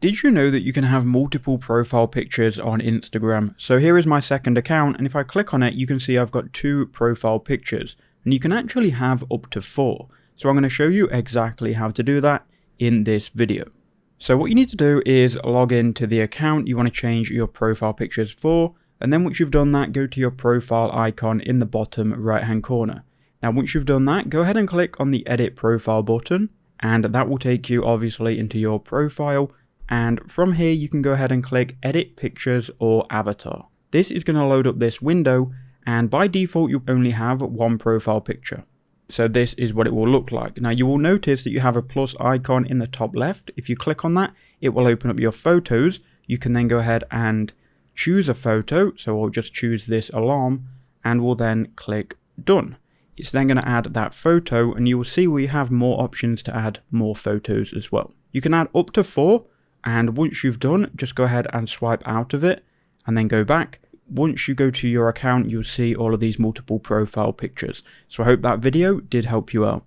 Did you know that you can have multiple profile pictures on Instagram? So here is my second account, and if I click on it, you can see I've got 2 profile pictures, and you can actually have up to 4. So I'm going to show you exactly how to do that in this video. So what you need to do is log into the account you want to change your profile pictures for, and then once you've done that, go to your profile icon in the bottom right hand corner. Now once you've done that, go ahead and click on the edit profile button, and that will take you obviously into your profile. And from here you can go ahead and click edit pictures or avatar. This is going to load up this window, and by default you only have 1 profile picture. So this is what it will look like. Now you will notice that you have a plus icon in the top left. If you click on that, it will open up your photos. You can then go ahead and choose a photo. So I'll just choose this alarm, and we'll then click done. It's then going to add that photo, and you will see we have more options to add more photos as well. You can add up to 4. And once you've done, just go ahead and swipe out of it and then go back. Once you go to your account, you'll see all of these multiple profile pictures. So I hope that video did help you out.